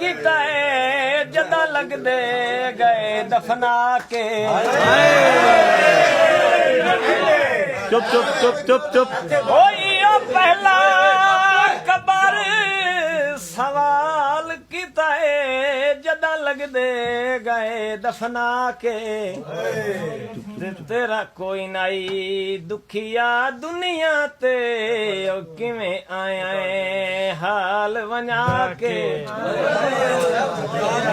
ਕੀਤਾ ਏ ਜਦਾਂ ਲੱਗਦੇ ਗਏ ਦਫਨਾ ਕੇ ਚੁੱਪ ਚੁੱਪ ਚੁੱਪ ਚੁੱਪ ਚੁੱਪ ਹੋਈ ਉਹ ਪਹਿਲਾ ਕਬਰ ਸਵਾਲ ਕੀਤਾ ਏ ਜਦਾਂ ਲੱਗਦੇ ਗਏ ਦਫਨਾ ਕੇ ਤੇ ਤੇਰਾ ਕੋਈ ਨਹੀਂ ਦੁਖੀਆ ਦੁਨੀਆ ਤੇ ਉਹ ਕਿਵੇਂ ਆਇਆ ਏ ਹਾਲ ਵੰਜਾ ਕੇ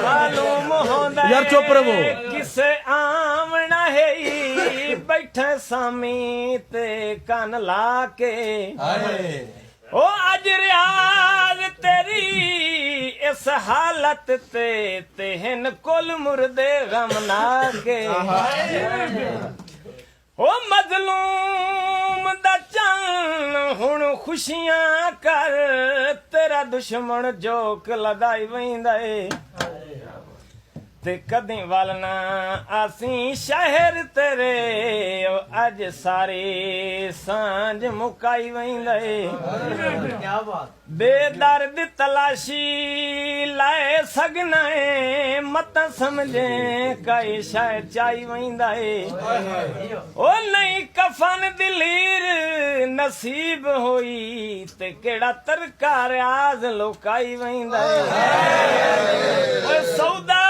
ਮਾਲੂਮ ਹੁੰਦਾ ਯਾਰ ਚੁੱਪ ਰਵੋ ਕਿਸੇ ਆਮਣਾ ਹੈ ਬੈਠੇ ਸਾਮੀ ਤੇ ਕੰਨ ਲਾ ਕੇ ओ अज रियाज तेरी इस हालत ते तेहन कुल मुर्दे गम ना के ओ मजलूम दा चन हुण खुशियां कर तेरा दुश्मन जोक लदाई वैंदा ए ते कदी वल ना आसी शहर तेरे अज सारी सांझ मुकाई वैंदा बेदर्द तलाशी लाए सगना है मत समझे कई शायद चाई वैंदा ओ नहीं कफन दिलीर नसीब होई ते केड़ा तरका रियाज लोकाई वैंदा सौदा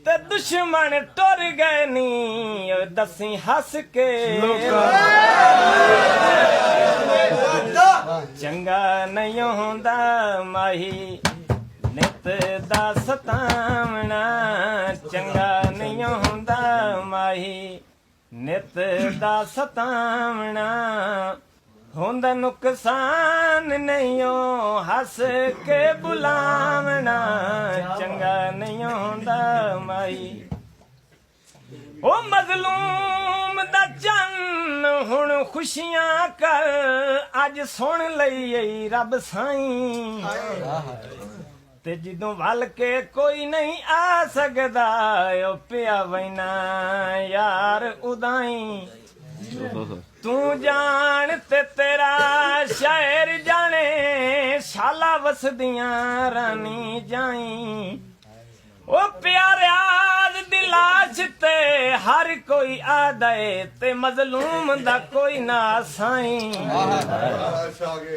ते दुश्मन टुर गए नी दसी हस के चंगा नहीं होंदा माही नित दा सतावना चंगा नहीं होंदा माही नित दा सतावना होंदा नुकसान नहीं हो हस के बुलावना चंगा नहीं होंदा माई ओ मजलूम दा चन हुण खुशियां कर अज सुन लई रब साईं ते जिदों वल के कोई नहीं आ सकदा ओ पिया वैना यार उदाई तू जान ते तेरा शायर जाने शाला वसदियां रानी जाई ओ प्यारे आज दिलाच ते हर कोई आदे ते मजलूम दा कोई ना साई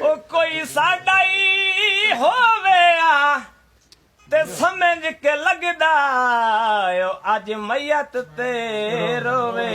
ओ कोई साडा ही होवे आ ते समझ के लगदा अज मैयत ते रोवे